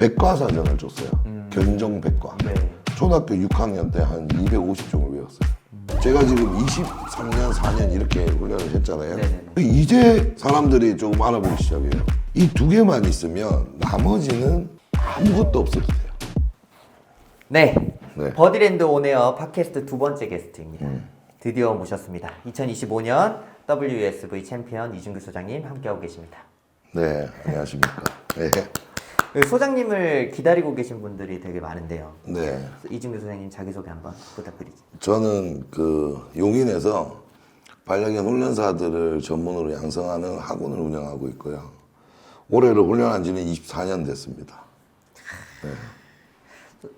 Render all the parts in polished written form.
백과사전을 줬어요. 견정 백과. 네. 초등학교 6학년 때 한 250종을 외웠어요. 제가 지금 23년, 4년 이렇게 훈련을 했잖아요. 네네네. 이제 사람들이 조금 알아보기 시작해요. 이 두 개만 있으면 나머지는 아무것도 없어도 돼요. 네. 네. 버디랜드 온에어 팟캐스트 두 번째 게스트입니다. 드디어 모셨습니다. 2025년 WSV 챔피언 이준규 소장님 함께하고 계십니다. 네, 안녕하십니까. 네. 그 소장님을 기다리고 계신 분들이 되게 많은데요. 네. 이준규 소장님 자기소개 한번 부탁드리죠. 저는 그 용인에서 반려견 훈련사들을 전문으로 양성하는 학원을 운영하고 있고요. 올해로 훈련한 지는 24년 됐습니다. 네.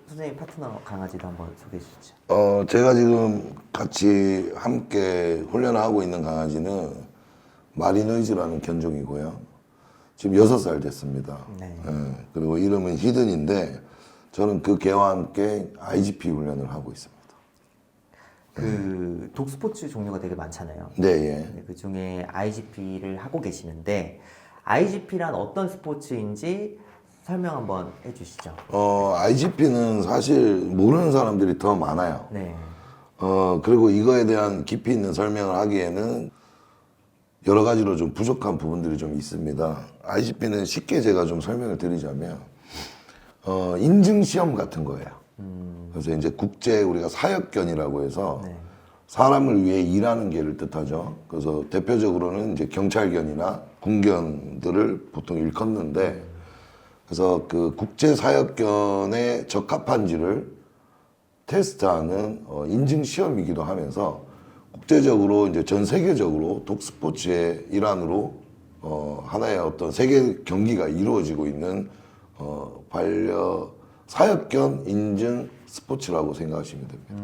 소장님 파트너 강아지도 한번 소개해 주시죠. 제가 지금 같이 함께 훈련하고 있는 강아지는 마리노이즈라는 견종이고요. 지금 6살 됐습니다. 네. 그리고 이름은 히든인데 저는 그 개와 함께 IGP 훈련을 하고 있습니다. 그 독스포츠 종류가 되게 많잖아요. 네, 예. 그 중에 IGP를 하고 계시는데 IGP란 어떤 스포츠인지 설명 한번 해주시죠. IGP는 사실 모르는 사람들이 더 많아요. 네. 그리고 이거에 대한 깊이 있는 설명을 하기에는 여러 가지로 좀 부족한 부분들이 좀 있습니다. IGP는 쉽게 제가 좀 설명을 드리자면, 인증 시험 같은 거예요. 그래서 이제 국제 우리가 사역견이라고 해서 네. 사람을 위해 일하는 개를 뜻하죠. 그래서 대표적으로는 이제 경찰견이나 군견들을 보통 일컫는데, 그래서 그 국제 사역견에 적합한지를 테스트하는 인증 시험이기도 하면서 국제적으로 이제 전 세계적으로 독스포츠의 일환으로 하나의 어떤 세계 경기가 이루어지고 있는 반려 사역견 인증 스포츠라고 생각하시면 됩니다.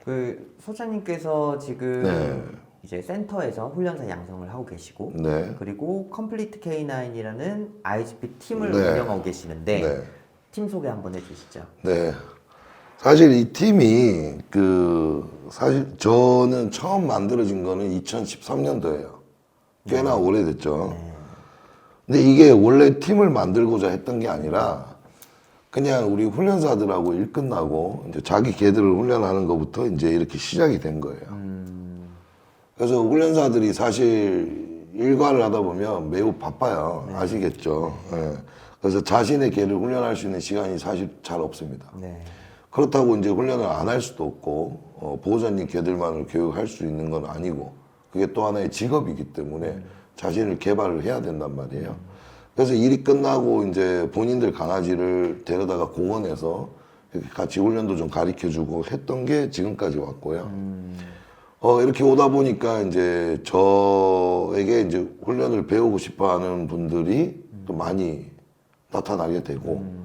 그 소장님께서 지금 네. 이제 센터에서 훈련사 양성을 하고 계시고 네. 그리고 컴플리트 K9이라는 IGP 팀을 네. 운영하고 계시는데 네. 팀 소개 한번 해주시죠. 네. 사실 이 팀이 사실 저는 처음 만들어진 거는 2013년도예요. 꽤나 오래됐죠. 근데 이게 원래 팀을 만들고자 했던 게 아니라 그냥 우리 훈련사들하고 일 끝나고 이제 자기 개들을 훈련하는 것부터 이제 이렇게 시작이 된 거예요. 그래서 훈련사들이 사실 일과를 하다 보면 매우 바빠요. 아시겠죠. 예. 그래서 자신의 개를 훈련할 수 있는 시간이 사실 잘 없습니다. 네. 그렇다고 이제 훈련을 안 할 수도 없고 보호자님 개들만을 교육할 수 있는 건 아니고 그게 또 하나의 직업이기 때문에 자신을 개발을 해야 된단 말이에요. 그래서 일이 끝나고 이제 본인들 강아지를 데려다가 공원에서 이렇게 같이 훈련도 좀 가르쳐주고 했던 게 지금까지 왔고요. 이렇게 오다 보니까 이제 저에게 이제 훈련을 배우고 싶어하는 분들이 또 많이 나타나게 되고.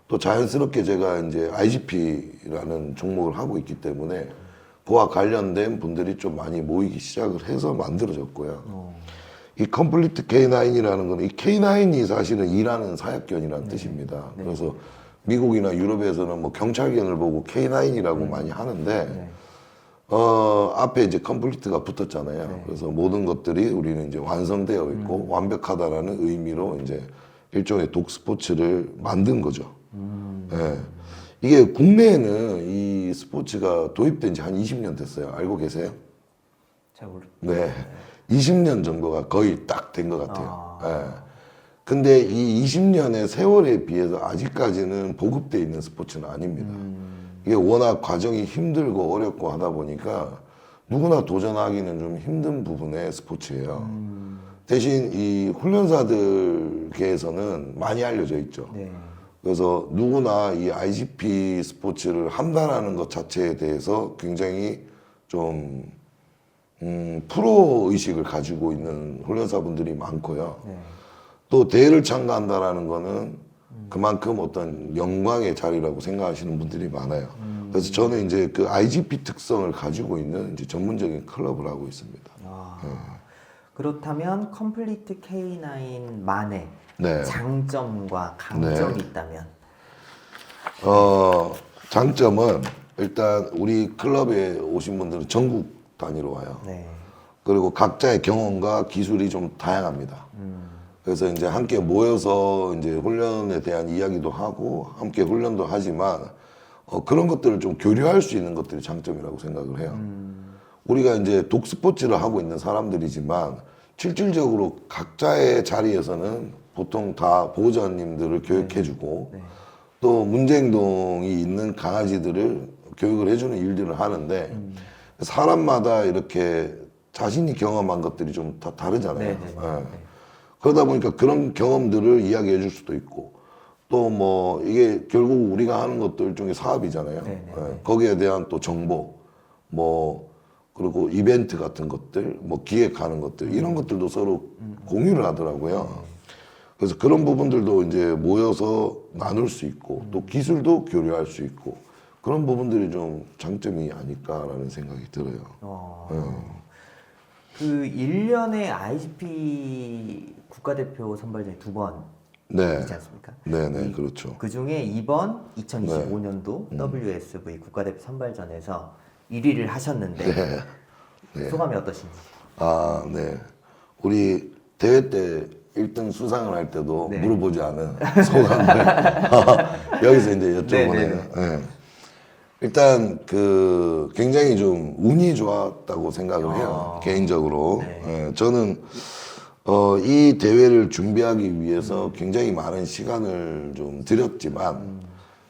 또 자연스럽게 제가 이제 IGP라는 종목을 하고 있기 때문에 그와 관련된 분들이 좀 많이 모이기 시작을 해서 만들어졌고요. 이 컴플리트 K9이라는 거는 이 K9이 사실은 일하는 사역견이라는 뜻입니다. 그래서 미국이나 유럽에서는 뭐 경찰견을 보고 K9이라고 많이 하는데 앞에 이제 컴플리트가 붙었잖아요. 그래서 모든 것들이 우리는 이제 완성되어 있고 완벽하다라는 의미로 이제 일종의 독스포츠를 만든 거죠. 예. 이게 국내에는 이 스포츠가 도입된 지 한 20년 됐어요. 알고 계세요? 잘 모르. 네. 20년 정도가 거의 딱 된 것 같아요. 예. 근데 이 20년의 세월에 비해서 아직까지는 보급되어 있는 스포츠는 아닙니다. 이게 워낙 과정이 힘들고 어렵고 하다 보니까 누구나 도전하기는 좀 힘든 부분의 스포츠예요. 대신 이 훈련사들께서는 많이 알려져 있죠. 네. 그래서 누구나 이 IGP 스포츠를 한다라는 것 자체에 대해서 굉장히 좀 프로 의식을 가지고 있는 훈련사분들이 많고요. 네. 또 대회를 참가한다라는 거는 그만큼 어떤 영광의 자리라고 생각하시는 분들이 많아요. 그래서 저는 이제 그 IGP 특성을 가지고 있는 이제 전문적인 클럽을 하고 있습니다. 그렇다면 컴플리트 K9만의 네. 장점과 강점이 있다면 장점은 일단 우리 클럽에 오신 분들은 전국 단위로 와요. 네. 그리고 각자의 경험과 기술이 좀 다양합니다. 그래서 이제 함께 모여서 이제 훈련에 대한 이야기도 하고 함께 훈련도 하지만 그런 것들을 좀 교류할 수 있는 것들이 장점이라고 생각을 해요. 우리가 이제 독스포츠를 하고 있는 사람들이지만 실질적으로 각자의 자리에서는 보통 다 보호자님들을 교육해주고 또 문제행동이 있는 강아지들을 교육을 해주는 일들을 하는데 사람마다 이렇게 자신이 경험한 것들이 좀 다 다르잖아요. 예. 그러다 보니까 그런 경험들을 이야기해 줄 수도 있고 또 뭐 이게 결국 우리가 하는 것도 일종의 사업이잖아요. 예. 거기에 대한 또 정보 뭐 그리고 이벤트 같은 것들 뭐 기획하는 것들 이런 것들도 서로 공유를 하더라고요. 그래서 그런 부분들도 이제 모여서 나눌 수 있고 또 기술도 교류할 수 있고 그런 부분들이 좀 장점이 아닐까라는 생각이 들어요. 그 1년에 IGP 국가대표 선발전이 2번 네. 있지 않습니까? 네네, 그렇죠. 그 중에 이번 2025년도 WSV 국가대표 선발전에서 1위를 하셨는데 소감이 어떠신지? 아, 네. 우리 대회 때 1등 수상을 할 때도 물어보지 않은 소감을 여기서 이제 여쭤보네요. 네. 일단 그 굉장히 좀 운이 좋았다고 생각을 해요. 개인적으로. 네, 저는 이 대회를 준비하기 위해서 굉장히 많은 시간을 좀 들였지만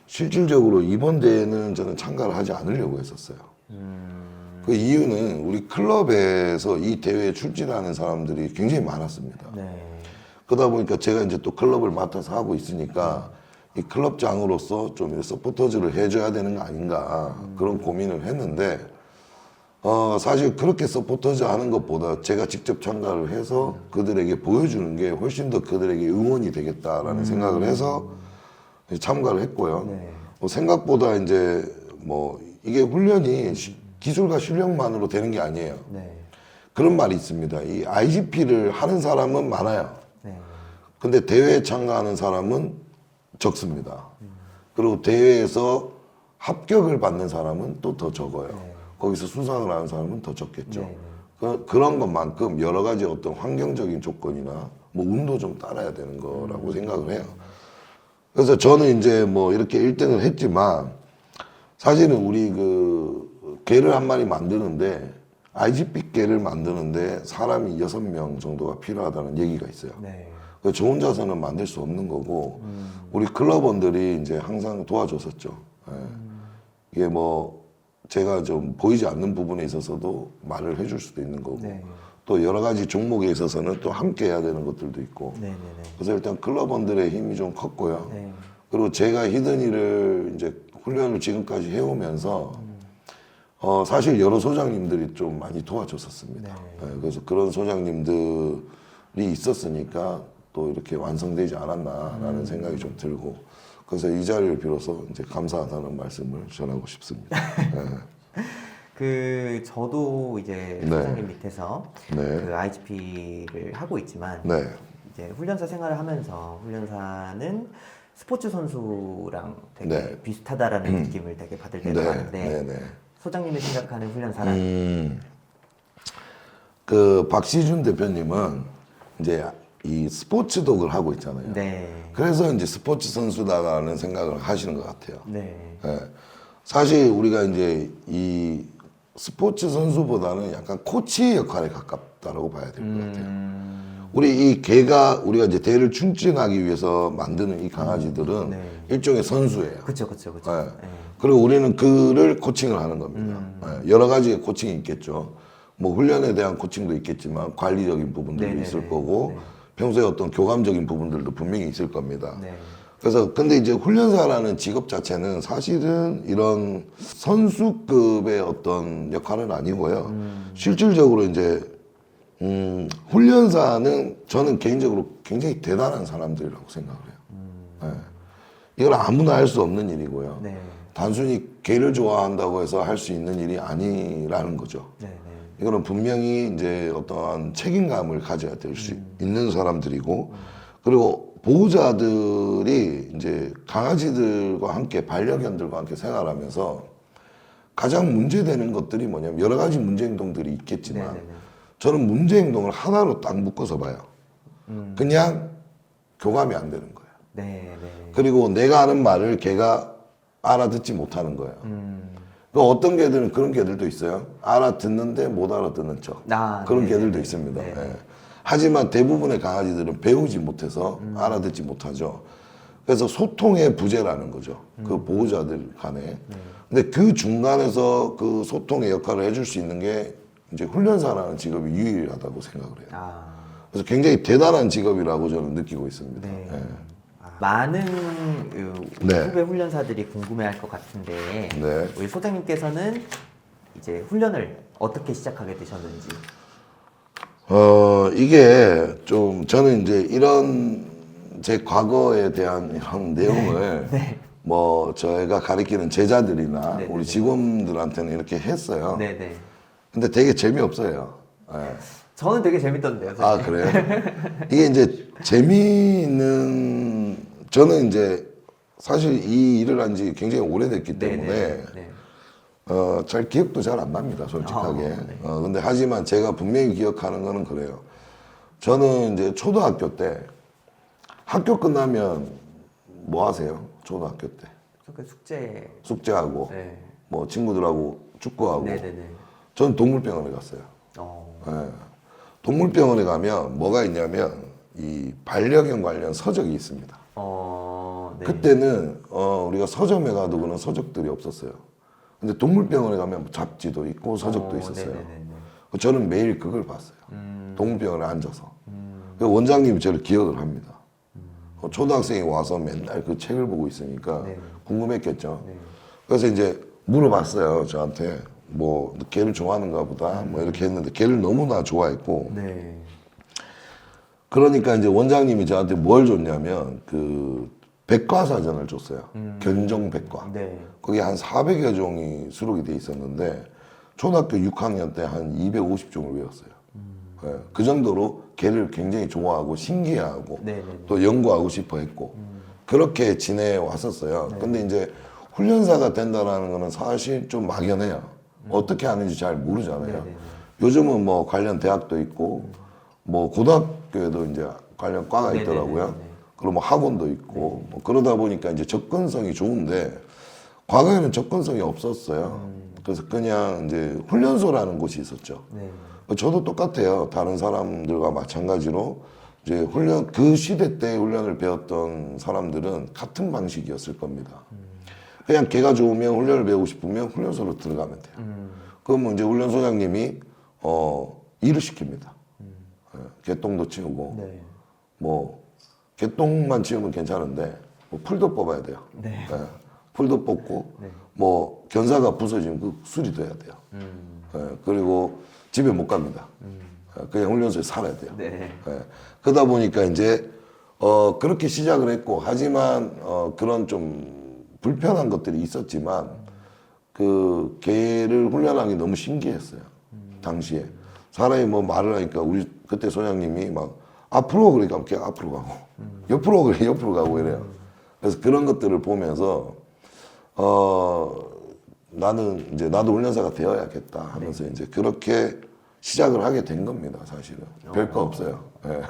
실질적으로 이번 대회는 저는 참가를 하지 않으려고 했었어요. 그 이유는 우리 클럽에서 이 대회에 출전하는 사람들이 굉장히 많았습니다. 그러다 보니까 제가 이제 또 클럽을 맡아서 하고 있으니까 이 클럽장으로서 좀 서포터즈를 해줘야 되는 거 아닌가 그런 고민을 했는데 사실 그렇게 서포터즈 하는 것보다 제가 직접 참가를 해서 그들에게 보여주는 게 훨씬 더 그들에게 응원이 되겠다라는 생각을 해서 참가를 했고요. 생각보다 이제 뭐 이게 훈련이 기술과 실력만으로 되는 게 아니에요. 그런 말이 있습니다. 이 IGP를 하는 사람은 많아요. 근데 대회에 참가하는 사람은 적습니다. 그리고 대회에서 합격을 받는 사람은 또 더 적어요. 거기서 수상을 하는 사람은 더 적겠죠. 그런 것만큼 여러 가지 어떤 환경적인 조건이나 뭐 운도 좀 따라야 되는 거라고 생각을 해요. 그래서 저는 이제 뭐 이렇게 1등을 했지만 사실은 우리 그 개를 한 마리 만드는데 IGP 개를 만드는데 사람이 6명 정도가 필요하다는 얘기가 있어요. 저 혼자서는 만들 수 없는 거고 우리 클럽원들이 이제 항상 도와줬었죠. 이게 뭐 제가 좀 보이지 않는 부분에 있어서도 말을 해줄 수도 있는 거고 또 여러 가지 종목에 있어서는 또 함께 해야 되는 것들도 있고 그래서 일단 클럽원들의 힘이 좀 컸고요. 그리고 제가 히든이를 이제 훈련을 지금까지 해오면서 사실 여러 소장님들이 좀 많이 도와줬었습니다. 그래서 그런 소장님들이 있었으니까 또 이렇게 완성되지 않았나라는 생각이 좀 들고 그래서 이 자리를 빌어서 이제 감사하다는 말씀을 전하고 싶습니다. 그 저도 이제 소장님 밑에서 그 IGP를 하고 있지만 이제 훈련사 생활을 하면서 훈련사는 스포츠 선수랑 되게 비슷하다라는 느낌을 되게 받을 때가 많은데 소장님이 생각하는 훈련사란 그 박시준 대표님은 이제 이 스포츠 독을 하고 있잖아요. 그래서 이제 스포츠 선수다라는 생각을 하시는 것 같아요. 사실 우리가 이제 이 스포츠 선수보다는 약간 코치 역할에 가깝다라고 봐야 될 것 같아요. 우리 이 개가 우리가 이제 대회를 출전하기 위해서 만드는 이 강아지들은 일종의 선수예요. 그렇죠. 그리고 우리는 그를 코칭을 하는 겁니다. 여러 가지의 코칭이 있겠죠. 뭐 훈련에 대한 코칭도 있겠지만 관리적인 부분들도 있을 거고 평소에 어떤 교감적인 부분들도 분명히 있을 겁니다. 그래서 근데 이제 훈련사라는 직업 자체는 사실은 이런 선수급의 어떤 역할은 아니고요. 실질적으로 이제 훈련사는 저는 개인적으로 굉장히 대단한 사람들이라고 생각을 해요. 이건 아무나 할 수 없는 일이고요. 단순히 개를 좋아한다고 해서 할 수 있는 일이 아니라는 거죠. 이거는 분명히 이제 어떠한 책임감을 가져야 될 수 있는 사람들이고, 그리고 보호자들이 이제 강아지들과 함께 반려견들과 함께 생활하면서 가장 문제되는 것들이 뭐냐면 여러 가지 문제 행동들이 있겠지만 저는 문제 행동을 하나로 딱 묶어서 봐요. 그냥 교감이 안 되는 거예요. 네, 네. 그리고 내가 하는 말을 걔가 알아듣지 못하는 거예요. 그 어떤 개들은 그런 개들도 있어요. 알아듣는데 못 알아듣는 척. 그런 네, 개들도 네, 있습니다. 네. 예. 하지만 대부분의 강아지들은 배우지 못해서 알아듣지 못하죠. 그래서 소통의 부재라는 거죠. 그 보호자들 간에. 근데 그 중간에서 그 소통의 역할을 해줄 수 있는 게 이제 훈련사라는 직업이 유일하다고 생각을 해요. 그래서 굉장히 대단한 직업이라고 저는 느끼고 있습니다. 네. 예. 많은 네. 후배 훈련사들이 궁금해할 것 같은데 네. 우리 소장님께서는 이제 훈련을 어떻게 시작하게 되셨는지. 이게 좀 저는 이제 이런 제 과거에 대한 이런 내용을 네. 뭐 저희가 가르치는 제자들이나 네, 네, 우리 네. 직원들한테는 이렇게 했어요. 네네. 근데 되게 재미없어요. 예. 저는 되게 재밌던데요. 아, 그래요? 이게 이제 재미있는, 저는 이제 사실 이 일을 한 지 굉장히 오래됐기 때문에 네. 잘 기억도 잘 안 납니다, 솔직하게. 네. 근데 하지만 제가 분명히 기억하는 거는 그래요. 저는 이제 초등학교 때 학교 끝나면 뭐 하세요? 초등학교 때. 그 숙제. 숙제하고, 네. 뭐 친구들하고 축구하고. 네네네. 저는 동물병원에 갔어요. 예. 동물병원에 가면 뭐가 있냐면 이 반려견 관련 서적이 있습니다. 네. 그때는 우리가 서점에 가도 그런 서적들이 없었어요. 근데 동물병원에 가면 뭐 잡지도 있고 서적도 있었어요. 네네네네. 저는 매일 그걸 봤어요. 동물병원에 앉아서. 그 원장님이 저를 기억을 합니다. 초등학생이 와서 맨날 그 책을 보고 있으니까 네. 궁금했겠죠. 네. 그래서 이제 물어봤어요, 저한테. 뭐 개를 좋아하는가 보다 뭐 이렇게 했는데 개를 너무나 좋아했고 네. 그러니까 이제 원장님이 저한테 뭘 줬냐면 그 백과사전을 줬어요. 견종백과. 네. 거기 한 400여 종이 수록이 돼 있었는데 초등학교 6학년 때 한 250종을 외웠어요. 예, 그 정도로 개를 굉장히 좋아하고 신기해하고 네네네. 또 연구하고 싶어 했고 그렇게 지내왔었어요. 네. 근데 이제 훈련사가 된다는 거는 사실 좀 막연해요. 어떻게 하는지 잘 모르잖아요. 네네네. 요즘은 뭐 관련 대학도 있고 뭐 고등학교에도 이제 관련 과가 네네네. 있더라고요. 네. 그리고 뭐 학원도 있고 뭐 그러다 보니까 이제 접근성이 좋은데 과거에는 접근성이 없었어요. 그래서 그냥 이제 훈련소라는 곳이 있었죠. 네. 저도 똑같아요. 다른 사람들과 마찬가지로 이제 훈련 그 시대 때 훈련을 배웠던 사람들은 같은 방식이었을 겁니다. 그냥 개가 좋으면 훈련을 배우고 싶으면 훈련소로 들어가면 돼요. 그러면 이제 훈련소장님이 일을 시킵니다. 예, 개똥도 치우고 네. 뭐 개똥만 치우면 괜찮은데 뭐 풀도 뽑아야 돼요. 네. 예, 풀도 뽑고 네. 뭐 견사가 부서지면 그 수리도 해야 돼요. 예, 그리고 집에 못 갑니다. 예, 그냥 훈련소에 살아야 돼요. 네. 예, 그러다 보니까 이제 그렇게 시작을 했고 하지만 그런 좀 불편한 것들이 있었지만 그 개를 훈련하기 너무 신기했어요. 당시에 사람이 뭐 말을 하니까 우리 그때 소장님이 막 앞으로 그러니까 걔 앞으로 가고 옆으로 그래 옆으로 가고 이래요. 그래서 그런 것들을 보면서 나는 이제 나도 훈련사가 되어야겠다 하면서 이제 그렇게 시작을 하게 된 겁니다. 사실은 별거 없어요. 예.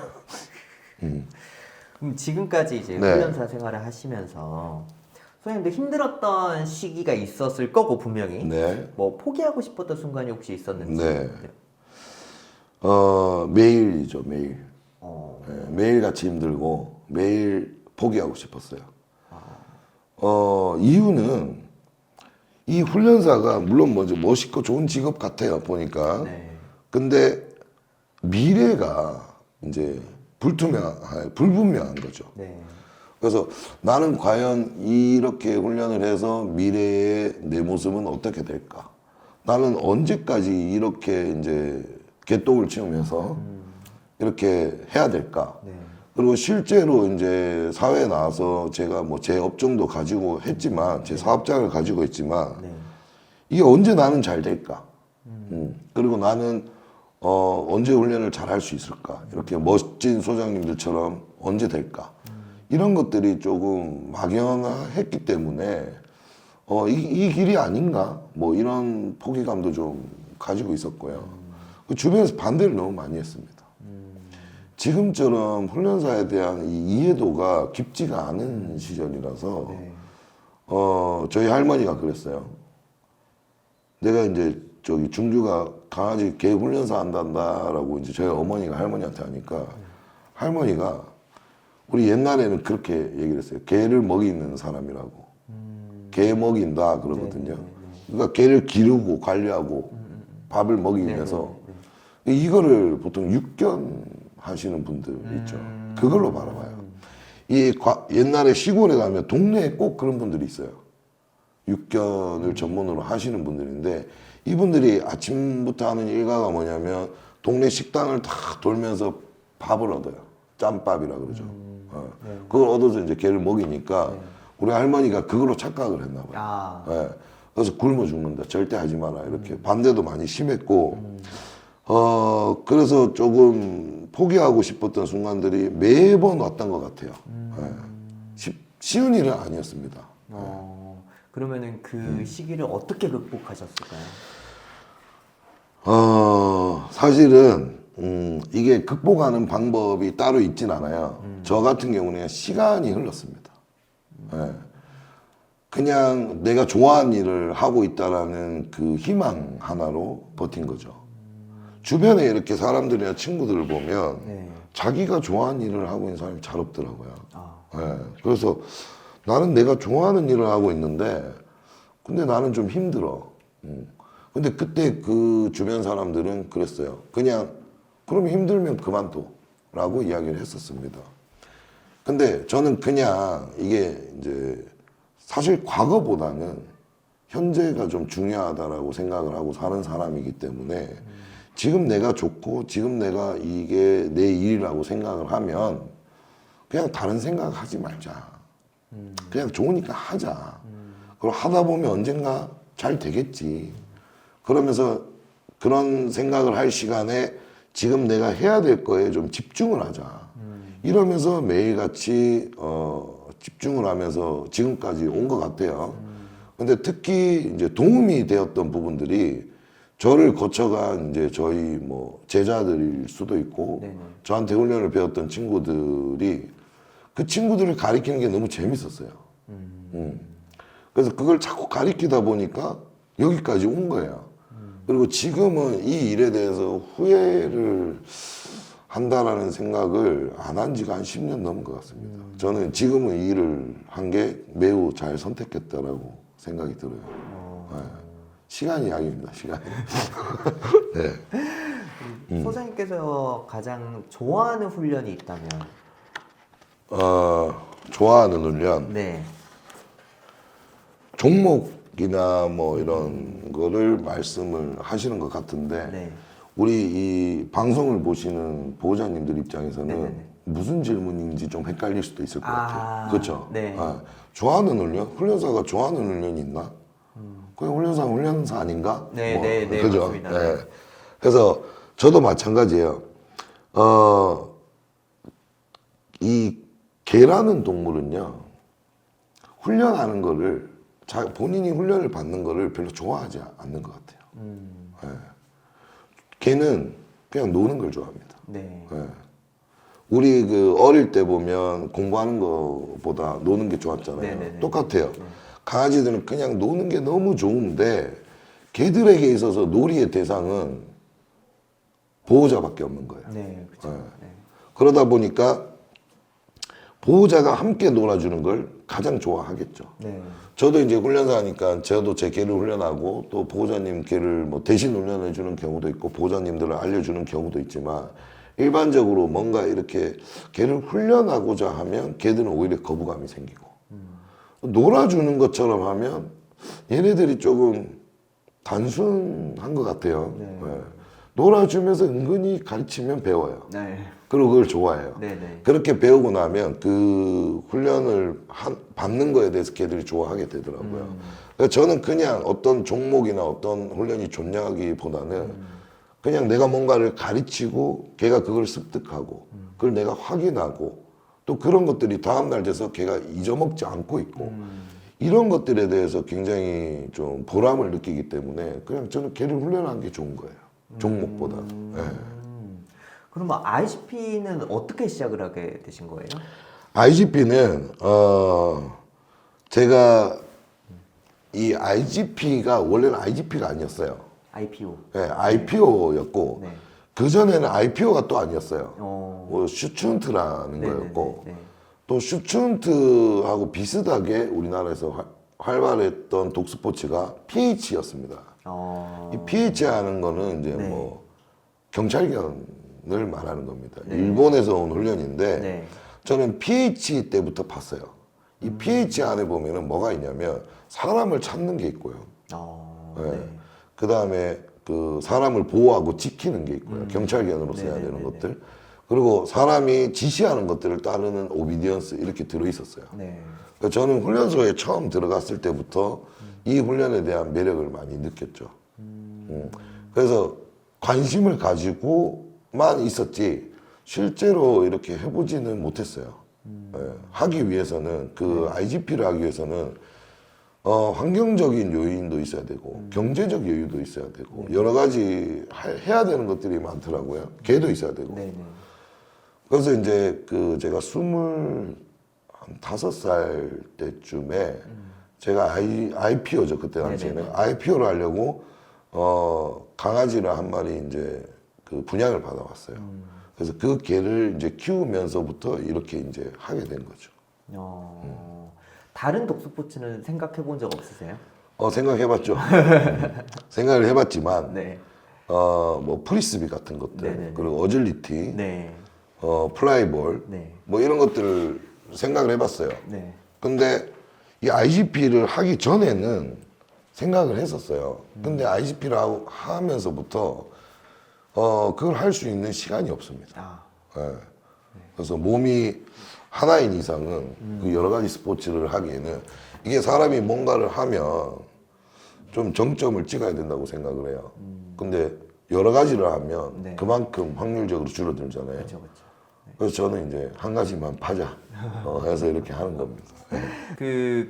그럼 지금까지 이제 네. 훈련사 생활을 하시면서 소장님도 힘들었던 시기가 있었을 거고 분명히 네. 뭐 포기하고 싶었던 순간이 혹시 있었는지. 네. 매일이죠, 매일. 어, 예, 매일 같이 힘들고 매일 포기하고 싶었어요. 이유는 이 훈련사가 물론 뭐 멋있고 좋은 직업 같아요, 보니까. 네. 근데 미래가 이제 불분명한 거죠. 네. 그래서 나는 과연 이렇게 훈련을 해서 미래의 내 모습은 어떻게 될까? 나는 언제까지 이렇게 이제 개똥을 치우면서 이렇게 해야 될까? 네. 그리고 실제로 이제 사회에 나와서 제가 뭐 제 업종도 가지고 했지만, 제 사업장을 가지고 있지만, 네. 이게 언제 나는 잘 될까? 그리고 나는 언제 훈련을 잘 할 수 있을까? 이렇게 멋진 소장님들처럼 언제 될까? 이런 것들이 조금 막연했기 때문에 이 길이 아닌가? 뭐 이런 포기감도 좀 가지고 있었고요. 그 주변에서 반대를 너무 많이 했습니다. 지금처럼 훈련사에 대한 이 이해도가 깊지가 않은 시절이라서 네. 저희 할머니가 그랬어요. 내가 이제 저기 중주가 강아지 개 훈련사 한단다라고 이제 저희 어머니가 할머니한테 하니까 할머니가 우리 옛날에는 그렇게 얘기를 했어요. 개를 먹이는 사람이라고. 개 먹인다 그러거든요. 그러니까 개를 기르고 관리하고 밥을 먹이면서 이거를 보통 육견 하시는 분들 있죠. 그걸로 바라봐요. 옛날에 시골에 가면 동네에 꼭 그런 분들이 있어요. 육견을 전문으로 하시는 분들인데 이분들이 아침부터 하는 일과가 뭐냐면 동네 식당을 다 돌면서 밥을 얻어요. 짬밥이라 그러죠. 그걸 얻어서 이제 개를 먹이니까 우리 할머니가 그걸로 착각을 했나 봐요. 네. 그래서 굶어 죽는다. 절대 하지 마라. 이렇게 반대도 많이 심했고 그래서 조금 포기하고 싶었던 순간들이 매번 왔던 것 같아요. 네. 쉬운 일은 아니었습니다. 그러면은 그 시기를 어떻게 극복하셨을까요? 사실은 이게 극복하는 방법이 따로 있진 않아요. 저 같은 경우는 시간이 흘렀습니다. 네. 그냥 내가 좋아하는 일을 하고 있다라는 그 희망 하나로 버틴 거죠. 주변에 이렇게 사람들이나 친구들을 보면 네. 자기가 좋아하는 일을 하고 있는 사람이 잘 없더라고요. 네. 그래서 나는 내가 좋아하는 일을 하고 있는데 근데 나는 좀 힘들어. 근데 그때 그 주변 사람들은 그랬어요. 그냥 그럼 힘들면 그만둬 라고 이야기를 했었습니다. 근데 저는 그냥 이게 이제 사실 과거보다는 현재가 좀 중요하다라고 생각을 하고 사는 사람이기 때문에 지금 내가 좋고 지금 내가 이게 내 일이라고 생각을 하면 그냥 다른 생각 하지 말자. 그냥 좋으니까 하자. 그리고 하다 보면 언젠가 잘 되겠지. 그러면서 그런 생각을 할 시간에 지금 내가 해야 될 거에 좀 집중을 하자. 이러면서 매일같이 집중을 하면서 지금까지 온 것 같아요. 근데 특히 이제 도움이 되었던 부분들이 저를 거쳐간 이제 저희 뭐 제자들일 수도 있고 네네. 저한테 훈련을 배웠던 친구들이 그 친구들을 가리키는 게 너무 재밌었어요. 그래서 그걸 자꾸 가리키다 보니까 여기까지 온 거예요. 그리고 지금은 이 일에 대해서 후회를 한다라는 생각을 안 한 지가 한 10년 넘은 것 같습니다. 저는 지금은 이 일을 한 게 매우 잘 선택했다라고 생각이 들어요. 네. 시간이 약입니다, 시간이. 네. 소장님께서 가장 좋아하는 훈련이 있다면? 좋아하는 훈련. 네. 종목이나 뭐 이런 거를 말씀을 하시는 것 같은데 네. 우리 이 방송을 보시는 보호자님들 입장에서는 네네네. 무슨 질문인지 좀 헷갈릴 수도 있을 것 같아요. 그렇죠? 네. 좋아하는 훈련? 훈련사가 좋아하는 훈련이 있나? 그냥 훈련사 아닌가? 네, 그죠? 맞습니다. 네. 그래서 저도 마찬가지예요. 이 개라는 동물은요, 훈련하는 거를, 본인이 훈련을 받는 거를 별로 좋아하지 않는 것 같아요. 네. 개는 그냥 노는 걸 좋아합니다. 네. 네. 우리 그 어릴 때 보면 공부하는 것보다 노는 게 좋았잖아요. 네네네. 똑같아요. 강아지들은 그냥 노는 게 너무 좋은데 개들에게 있어서 놀이의 대상은 보호자밖에 없는 거예요. 네, 그렇죠. 네. 네. 그러다 보니까 보호자가 함께 놀아주는 걸 가장 좋아하겠죠. 네. 저도 이제 훈련사니까 저도 제 개를 훈련하고 또 보호자님 개를 뭐 대신 훈련해 주는 경우도 있고 보호자님들을 알려주는 경우도 있지만 일반적으로 뭔가 이렇게 개를 훈련하고자 하면 개들은 오히려 거부감이 생기고 놀아주는 것처럼 하면 얘네들이 조금 단순한 것 같아요. 네. 네. 놀아주면서 은근히 가르치면 배워요. 네. 그리고 그걸 좋아해요. 네네. 그렇게 배우고 나면 그 훈련을 받는 거에 대해서 걔들이 좋아하게 되더라고요. 그래서 저는 그냥 어떤 종목이나 어떤 훈련이 좋냐기보다는 그냥 내가 뭔가를 가르치고 걔가 그걸 습득하고 그걸 내가 확인하고 또 그런 것들이 다음날 돼서 걔가 잊어먹지 않고 있고 이런 것들에 대해서 굉장히 좀 보람을 느끼기 때문에 그냥 저는 걔를 훈련하는 게 좋은 거예요. 종목보다. 네. 그러면 ICP는 어떻게 시작을 하게 되신 거예요? IGP는 제가 이 IGP가 원래는 IGP가 아니었어요. IPO. 네, IPO였고 네. 그 전에는 IPO가 또 아니었어요. 어. 슈츠훈트라는 네네네. 거였고 네. 또 슈츠훈트하고 비슷하게 우리나라에서 활발했던 독스포츠가 PH였습니다. 이 PH 하는 거는 이제 네. 뭐 경찰견을 말하는 겁니다. 네. 일본에서 온 훈련인데 네. 저는 PH 때부터 봤어요. 이 PH 안에 보면은 뭐가 있냐면 사람을 찾는 게 있고요. 네. 그 다음에 그 사람을 보호하고 지키는 게 있고요. 경찰견으로 써야 되는 네네네네. 것들. 그리고 사람이 지시하는 것들을 따르는 오비디언스 이렇게 들어 있었어요. 네. 그러니까 저는 훈련소에 처음 들어갔을 때부터 이 훈련에 대한 매력을 많이 느꼈죠. 그래서 관심을 가지고만 있었지 실제로 이렇게 해보지는 못했어요. 예, 하기 위해서는 그 IGP를 하기 위해서는 환경적인 요인도 있어야 되고 경제적 여유도 있어야 되고 여러 가지 해야 되는 것들이 많더라고요. 걔도 있어야 되고. 네네. 그래서 이제 그 제가 25살 때쯤에 제가 IPO죠 그때 당시에는 IPO를 하려고 강아지를 한 마리 이제 그 분양을 받아왔어요. 그래서 그 개를 이제 키우면서부터 이렇게 이제 하게 된 거죠. 다른 독스포츠는 생각해 본 적 없으세요? 생각해봤죠. 생각을 해봤지만 네. 뭐 프리스비 같은 것들 네네네. 그리고 어질리티, 네. 플라이볼 네. 뭐 이런 것들을 생각을 해봤어요. 네. 근데 이 IGP를 하기 전에는 생각을 했었어요. 근데 IGP를 하면서부터 그걸 할 수 있는 시간이 없습니다. 예. 그래서 몸이 하나인 이상은 그 여러 가지 스포츠를 하기에는 이게 사람이 뭔가를 하면 좀 정점을 찍어야 된다고 생각을 해요. 근데 여러 가지를 하면 네. 그만큼 확률적으로 줄어들잖아요. 그렇죠, 그렇죠. 그래서 저는 이제 한 가지만 파자 해서 이렇게 하는 겁니다.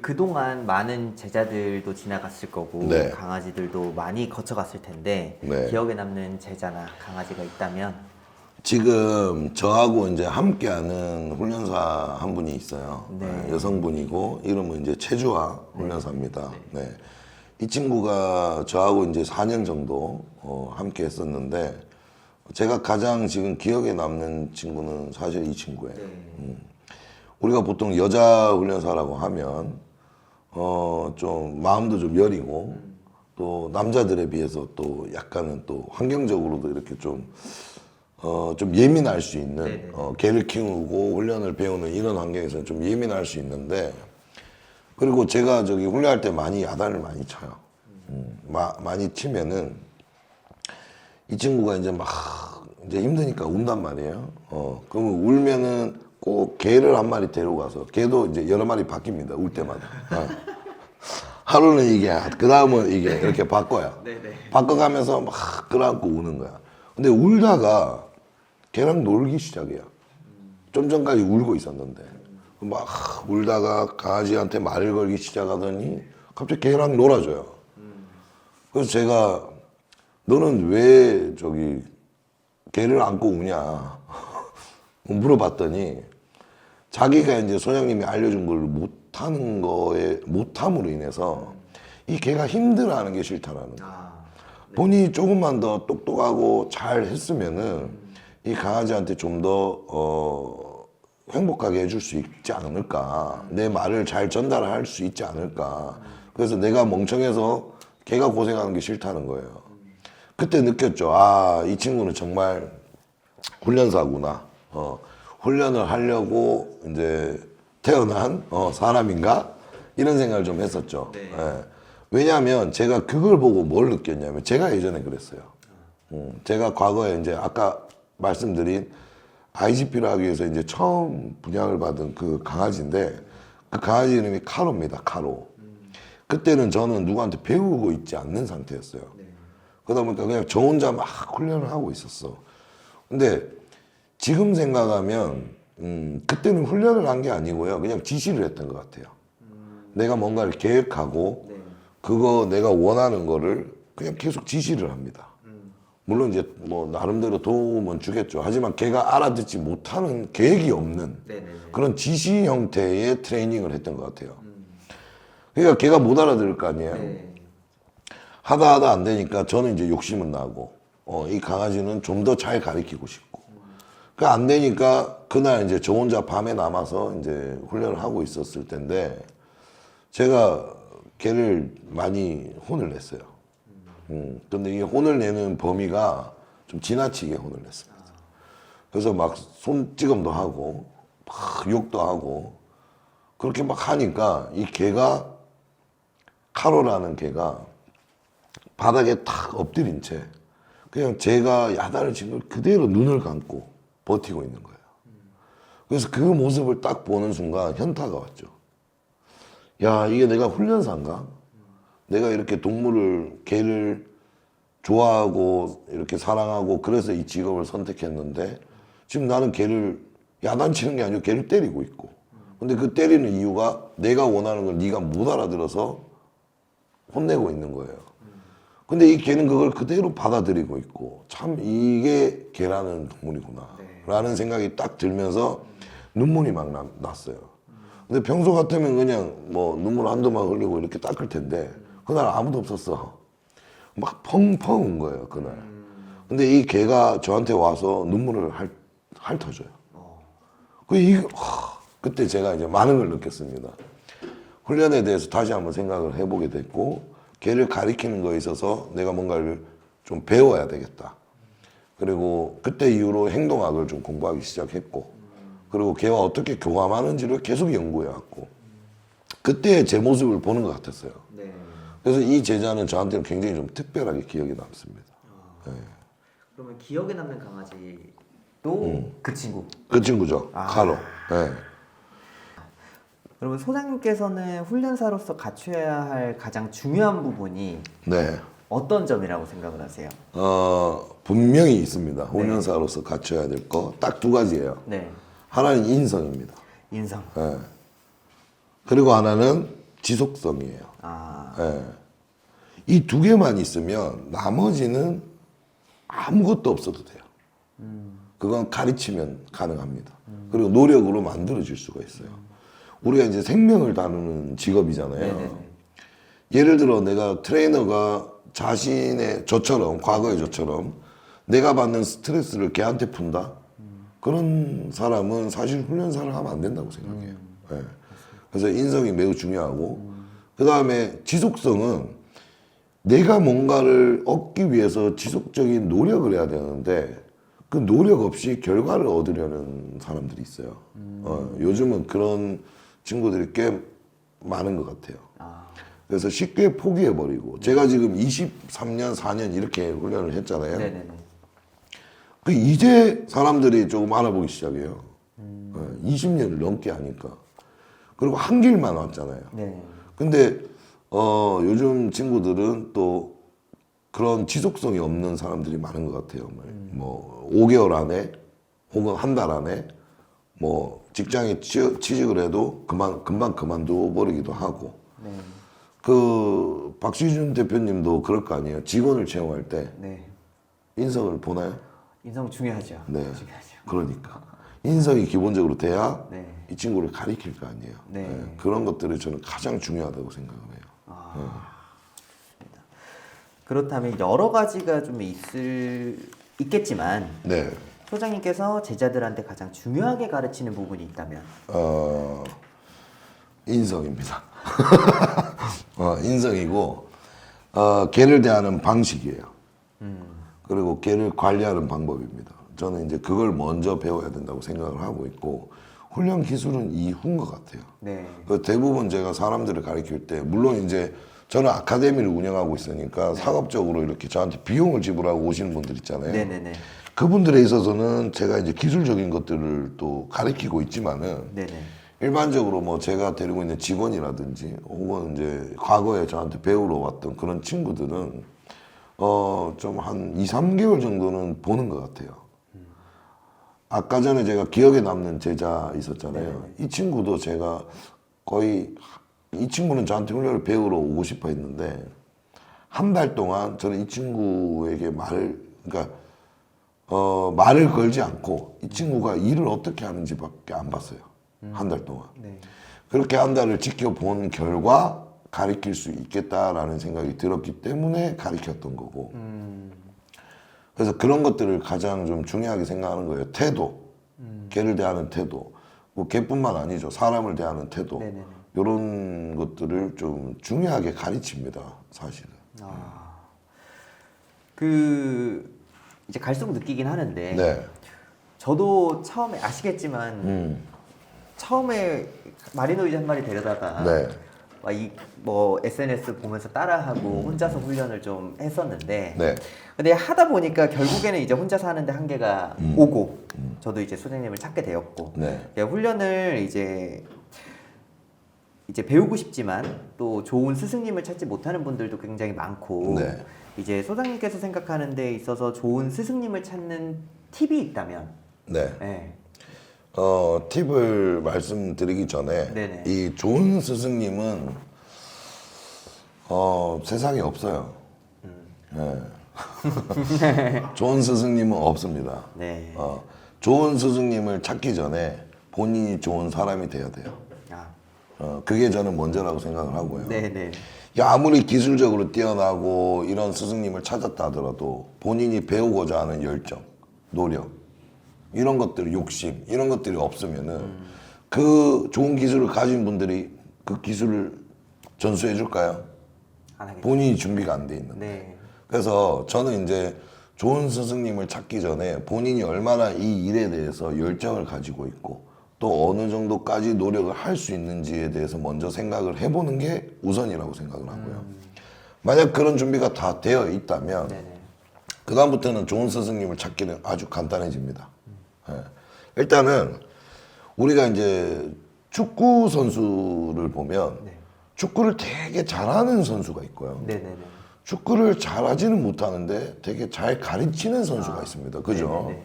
그동안 많은 제자들도 지나갔을 거고 네. 강아지들도 많이 거쳐갔을 텐데 네. 기억에 남는 제자나 강아지가 있다면 지금 저하고 이제 함께하는 훈련사 한 분이 있어요. 네. 여성분이고 이름은 이제 최주화 훈련사입니다. 네. 이 친구가 저하고 이제 4년 정도 함께 했었는데 제가 가장 지금 기억에 남는 친구는 사실 이 친구예요. 우리가 보통 여자 훈련사라고 하면 좀 마음도 좀 여리고 또 남자들에 비해서 또 약간은 또 환경적으로도 이렇게 좀 예민할 수 있는 개를 키우고 훈련을 배우는 이런 환경에서는 좀 예민할 수 있는데 그리고 제가 저기 훈련할 때 많이 야단을 많이 쳐요. 많이 치면은 이 친구가 이제 막 이제 힘드니까 운단 말이에요. 그러면 울면은 꼭 개를 한 마리 데려가서 개도 이제 여러 마리 바뀝니다. 울 때마다. 하루는 이게 그 다음은 이게 이렇게 바꿔요. 바꿔가면서 막 끌어안고 우는 거야. 근데 울다가 걔랑 놀기 시작해요. 좀 전까지 울고 있었는데 막 울다가 강아지한테 말을 걸기 시작하더니 갑자기 걔랑 놀아줘요. 그래서 제가 너는 왜 저기 걔를 안고 우냐 물어봤더니 자기가 이제 소장님이 알려준 걸 못함으로 인해서 이 걔가 힘들어하는 게 싫다라는 거야. 본인이 조금만 더 똑똑하고 잘 했으면은 이 강아지한테 좀 더 행복하게 해줄 수 있지 않을까. 내 말을 잘 전달할 수 있지 않을까. 그래서 내가 멍청해서 걔가 고생하는 게 싫다는 거예요. 그때 느꼈죠. 아, 이 친구는 정말 훈련사구나. 훈련을 하려고 이제 태어난 사람인가? 이런 생각을 좀 했었죠. 예. 왜냐하면 제가 그걸 보고 뭘 느꼈냐면 제가 예전에 그랬어요. 제가 과거에 이제 아까 말씀드린 IGP를 하기 위해서 이제 처음 분양을 받은 그 강아지인데 그 강아지 이름이 카로입니다. 카로. 그때는 저는 누구한테 배우고 있지 않는 상태였어요. 그러다 보니까 그냥 저 혼자 막 훈련을 하고 있었어. 근데 지금 생각하면 그때는 훈련을 한 게 아니고요. 그냥 지시를 했던 것 같아요. 내가 뭔가를 계획하고 그거 내가 원하는 거를 그냥 계속 지시를 합니다. 물론 이제 뭐 나름대로 도움은 주겠죠. 하지만 걔가 알아듣지 못하는 계획이 없는 네네네. 그런 지시 형태의 트레이닝을 했던 것 같아요. 그러니까 걔가 못 알아들을 거 아니에요. 네. 하다 안 되니까 저는 이제 욕심은 나고, 이 강아지는 좀 더 잘 가르치고 싶고. 그러니까 안 되니까 그날 이제 저 혼자 밤에 남아서 이제 훈련을 하고 있었을 텐데, 제가 걔를 많이 혼을 냈어요. 근데 이 혼을 내는 범위가 좀 지나치게 혼을 냈습니다. 그래서 막 손찌검도 하고, 막 욕도 하고, 그렇게 막 하니까 이 개가, 카로라는 개가 바닥에 탁 엎드린 채 그냥 제가 야단을 친 걸 그대로 눈을 감고 버티고 있는 거예요. 그래서 그 모습을 딱 보는 순간 현타가 왔죠. 야, 이게 내가 훈련사인가? 내가 이렇게 동물을, 개를 좋아하고 이렇게 사랑하고 그래서 이 직업을 선택했는데 지금 나는 개를 야단치는 게 아니고 개를 때리고 있고, 근데 그 때리는 이유가 내가 원하는 걸 네가 못 알아들어서 혼내고 있는 거예요. 근데 이 개는 그걸 그대로 받아들이고 있고, 참 이게 개라는 동물이구나 라는 생각이 딱 들면서 눈물이 막 났어요. 근데 평소 같으면 그냥 뭐 눈물 한두 방 흘리고 이렇게 닦을 텐데 그날 아무도 없었어. 막 펑펑 운 거예요, 그날. 근데 이 개가 저한테 와서 눈물을 핥아줘요. 그때 제가 이제 많은 걸 느꼈습니다. 훈련에 대해서 다시 한번 생각을 해보게 됐고, 걔를 가리키는 거에 있어서 내가 뭔가를 좀 배워야 되겠다. 그리고 그때 이후로 행동학을 좀 공부하기 시작했고, 그리고 걔와 어떻게 교감하는지를 계속 연구해왔고, 그때 제 모습을 보는 것 같았어요. 네. 그래서 이 제자는 저한테는 굉장히 좀 특별하게 기억에 남습니다. 네. 그러면 기억에 남는 강아지도 그 친구. 그 친구죠. 카로. 네. 그러면 소장님께서는 훈련사로서 갖춰야 할 가장 중요한 부분이 네. 어떤 점이라고 생각을 하세요? 분명히 있습니다. 훈련사로서 갖춰야 될 거 딱 두 가지예요. 네. 하나는 인성입니다. 인성. 네. 그리고 하나는 지속성이에요. 아. 네. 이 두 개만 있으면 나머지는 아무것도 없어도 돼요. 그건 가르치면 가능합니다. 그리고 노력으로 만들어질 수가 있어요. 우리가 이제 생명을 다루는 직업이잖아요. 네네네. 예를 들어 내가 트레이너가 자신의 저처럼, 과거의 저처럼 내가 받는 스트레스를 걔한테 푼다? 그런 사람은 사실 훈련사를 하면 안 된다고 생각해요. 네. 그래서 인성이 매우 중요하고, 그 다음에 지속성은 내가 뭔가를 얻기 위해서 지속적인 노력을 해야 되는데 그 노력 없이 결과를 얻으려는 사람들이 있어요. 요즘은 그런 친구들이 꽤 많은 것 같아요. 그래서 쉽게 포기해버리고, 제가 지금 23년, 4년 이렇게 훈련을 했잖아요. 네네네. 그 이제 사람들이 조금 알아보기 시작해요. 20년을 넘게 하니까. 그리고 한 길만 왔잖아요. 네. 근데 요즘 친구들은 또 그런 지속성이 없는 사람들이 많은 것 같아요. 뭐 5개월 안에 혹은 한 달 안에 뭐 직장에 취직을 해도 금방 그만둬 버리기도 하고. 네. 그 박시준 대표님도 그럴 거 아니에요. 직원을 채용할 때 네. 인성을 보나요? 인성 중요하죠. 네. 중요하죠. 그러니까 인성이 기본적으로 돼야 네. 이 친구를 가리킬 거 아니에요. 네. 그런 것들이 저는 가장 중요하다고 생각을 해요. 그렇다면 여러 가지가 좀 있겠지만 네. 소장님께서 제자들한테 가장 중요하게 가르치는 부분이 있다면 인성입니다. 인성이고, 개를 대하는 방식이에요. 그리고 개를 관리하는 방법입니다. 저는 이제 그걸 먼저 배워야 된다고 생각을 하고 있고, 훈련 기술은 이후인 것 같아요. 네. 그 대부분 제가 사람들을 가르칠 때, 물론 이제 저는 아카데미를 운영하고 있으니까 상업적으로 이렇게 저한테 비용을 지불하고 오시는 분들 있잖아요. 네네네. 그분들에 있어서는 제가 이제 기술적인 것들을 또 가르치고 있지만은, 네네. 일반적으로 뭐 제가 데리고 있는 직원이라든지 혹은 이제 과거에 저한테 배우러 왔던 그런 친구들은 좀 한 2, 3개월 정도는 보는 것 같아요. 아까 전에 제가 기억에 남는 제자 있었잖아요. 이 친구도 제가 거의, 이 친구는 저한테 훈련을 배우러 오고 싶어 했는데 한 달 동안 저는 이 친구에게 말을 그러니까 말을 걸지 않고 이 친구가 일을 어떻게 하는지밖에 안 봤어요. 한 달 동안. 네. 그렇게 한 달을 지켜본 결과 가르칠 수 있겠다라는 생각이 들었기 때문에 가르쳤던 거고. 그래서 그런 것들을 가장 좀 중요하게 생각하는 거예요. 태도, 걔를 대하는 태도, 뭐 걔뿐만 아니죠. 사람을 대하는 태도, 네네네. 이런 것들을 좀 중요하게 가르칩니다. 사실은. 이제 갈수록 느끼긴 하는데 네. 저도 처음에 아시겠지만 처음에 마리노이즈 한 마리 데려다가 네. 뭐 SNS 보면서 따라하고 혼자서 훈련을 좀 했었는데 네. 근데 하다 보니까 결국에는 이제 혼자서 하는데 한계가 오고 저도 이제 소장님을 찾게 되었고 네. 훈련을 이제 배우고 싶지만 또 좋은 스승님을 찾지 못하는 분들도 굉장히 많고 네. 이제 소장님께서 생각하는 데 있어서 좋은 스승님을 찾는 팁이 있다면 네. 네. 팁을 말씀드리기 전에 네네. 이 좋은 스승님은 세상에 없어요. 네. 좋은 스승님은 없습니다. 네. 좋은 스승님을 찾기 전에 본인이 좋은 사람이 돼야 돼요. 아. 그게 저는 먼저라고 생각을 하고요. 네네. 야, 아무리 기술적으로 뛰어나고 이런 스승님을 찾았다 하더라도 본인이 배우고자 하는 열정, 노력, 이런 것들, 욕심, 이런 것들이 없으면은 그 좋은 기술을 가진 분들이 그 기술을 전수해 줄까요? 안 하겠죠. 본인이 준비가 안 돼 있는데. 네. 그래서 저는 이제 좋은 스승님을 찾기 전에 본인이 얼마나 이 일에 대해서 열정을 가지고 있고 또 어느 정도까지 노력을 할 수 있는지에 대해서 먼저 생각을 해보는 게 우선이라고 생각을 하고요. 만약 그런 준비가 다 되어 있다면 네네. 그 다음부터는 좋은 스승님을 찾기는 아주 간단해집니다. 예. 일단은 우리가 이제 축구 선수를 보면 네. 축구를 되게 잘하는 선수가 있고요. 네네네. 축구를 잘하지는 못하는데 되게 잘 가르치는 선수가 있습니다. 그죠? 네네네.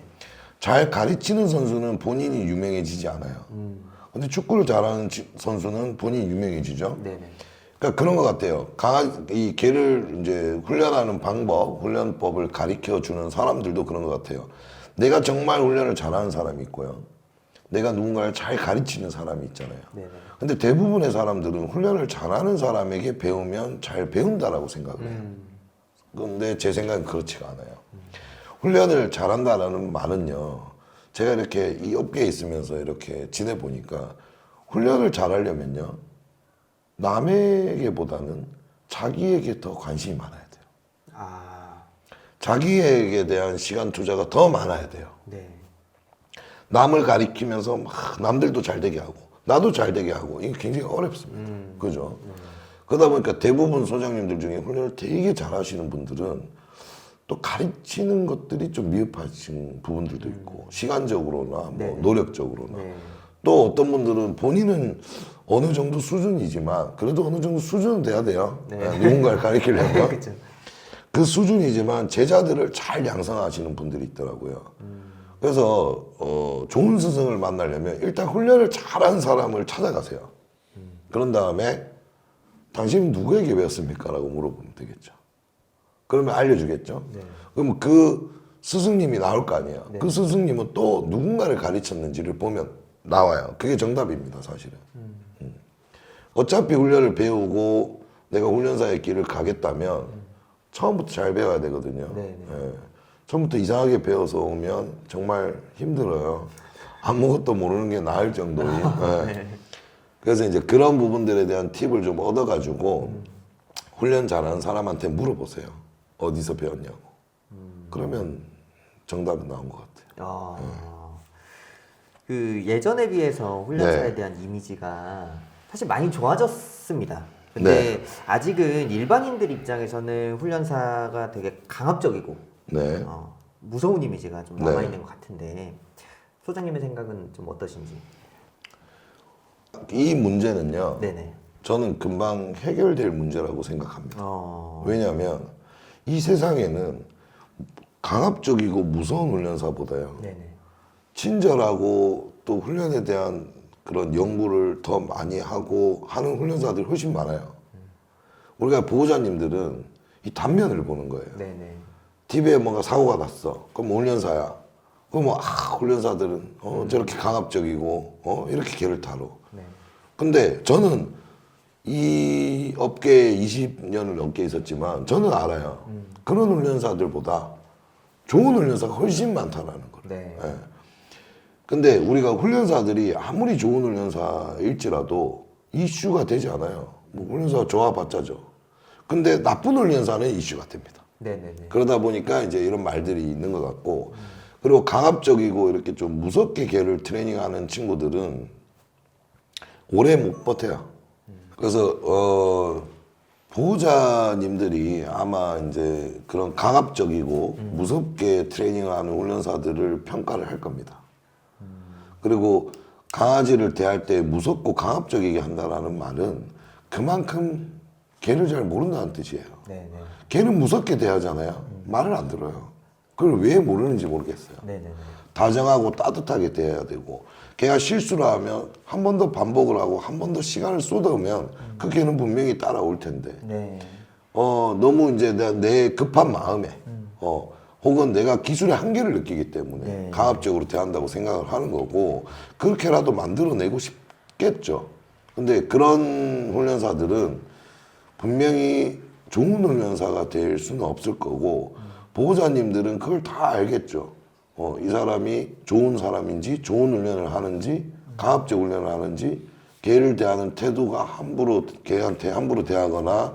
잘 가르치는 선수는 본인이 유명해지지 않아요. 근데 축구를 잘하는 선수는 본인이 유명해지죠. 네네. 그러니까 그런 것 같아요. 이 개를 이제 훈련하는 방법, 훈련법을 가르쳐 주는 사람들도 그런 것 같아요. 내가 정말 훈련을 잘하는 사람이 있고요. 내가 누군가를 잘 가르치는 사람이 있잖아요. 네네. 근데 대부분의 사람들은 훈련을 잘하는 사람에게 배우면 잘 배운다라고 생각을 해요. 근데 제 생각은 그렇지가 않아요. 훈련을 잘한다라는 말은요. 제가 이렇게 이 업계에 있으면서 이렇게 지내보니까 훈련을 잘하려면요. 남에게보다는 자기에게 더 관심이 많아야 돼요. 아. 자기에게 대한 시간 투자가 더 많아야 돼요. 네. 남을 가리키면서 막 남들도 잘 되게 하고 나도 잘 되게 하고 이게 굉장히 어렵습니다. 그죠? 그러다 보니까 대부분 소장님들 중에 훈련을 되게 잘하시는 분들은 또 가르치는 것들이 좀 미흡하신 부분들도 있고 시간적으로나 뭐 네. 노력적으로나 네. 또 어떤 분들은 본인은 어느 정도 수준이지만 그래도 어느 정도 수준은 돼야 돼요. 네. 누군가를 가르치려면 그렇죠. 그 수준이지만 제자들을 잘 양성하시는 분들이 있더라고요. 그래서 좋은 스승을 만나려면 일단 훈련을 잘한 사람을 찾아가세요. 그런 다음에 당신은 누구에게 배웠습니까? 라고 물어보면 되겠죠. 그러면 알려주겠죠. 네. 그럼 그 스승님이 나올 거 아니에요. 네. 그 스승님은 또 누군가를 가르쳤는지를 보면 나와요. 그게 정답입니다, 사실은. 어차피 훈련을 배우고 내가 훈련사의 길을 가겠다면 처음부터 잘 배워야 되거든요. 네, 네. 예. 처음부터 이상하게 배워서 오면 정말 힘들어요. 아무것도 모르는 게 나을 정도인. 예. 네. 그래서 이제 그런 부분들에 대한 팁을 좀 얻어가지고 훈련 잘하는 사람한테 물어보세요. 어디서 배웠냐고. 그러면 정답이 나온 것 같아요. 그 예전에 비해서 훈련사에 네. 대한 이미지가 사실 많이 좋아졌습니다. 근데 네. 아직은 일반인들 입장에서는 훈련사가 되게 강압적이고 네. 무서운 이미지가 좀 네. 남아있는 것 같은데 소장님의 생각은 좀 어떠신지? 이 문제는요. 네네. 저는 금방 해결될 문제라고 생각합니다. 왜냐하면 이 세상에는 강압적이고 무서운 훈련사보다요. 네네. 친절하고 또 훈련에 대한 그런 연구를 더 많이 하고 하는 훈련사들이 훨씬 많아요. 우리가 보호자님들은 이 단면을 보는 거예요. 네네. TV에 뭔가 사고가 났어. 그럼 훈련사야. 그럼 훈련사들은 저렇게 강압적이고 이렇게 개를 타러. 네. 근데 저는 이 업계에 20년을 넘게 있었지만 저는 알아요. 그런 훈련사들보다 좋은 훈련사가 훨씬 많다라는 걸. 네. 예. 근데 우리가 훈련사들이 아무리 좋은 훈련사일지라도 이슈가 되지 않아요. 뭐 훈련사 좋아봤자죠. 근데 나쁜 훈련사는 이슈가 됩니다. 네네네. 그러다 보니까 이제 이런 말들이 있는 것 같고, 그리고 강압적이고 이렇게 좀 무섭게 개를 트레이닝하는 친구들은 오래 못 버텨요. 그래서 보호자님들이 아마 이제 그런 강압적이고 무섭게 트레이닝하는 훈련사들을 평가를 할 겁니다. 그리고 강아지를 대할 때 무섭고 강압적이게 한다라는 말은 그만큼 개를 잘 모른다는 뜻이에요. 네네. 개는 무섭게 대하잖아요. 말을 안 들어요. 그걸 왜 모르는지 모르겠어요. 네네네. 다정하고 따뜻하게 대해야 되고, 걔가 실수를 하면 한 번 더 반복을 하고 한 번 더 시간을 쏟아오면 그 개는 분명히 따라올 텐데, 네. 너무 이제 내 급한 마음에, 혹은 내가 기술의 한계를 느끼기 때문에 네. 강압적으로 대한다고 생각을 하는 거고, 그렇게라도 만들어내고 싶겠죠. 근데 그런 훈련사들은 분명히 좋은 훈련사가 될 수는 없을 거고, 보호자님들은 그걸 다 알겠죠. 이 사람이 좋은 사람인지, 좋은 훈련을 하는지, 강압적 훈련을 하는지, 개를 대하는 태도가 개한테 함부로 대하거나,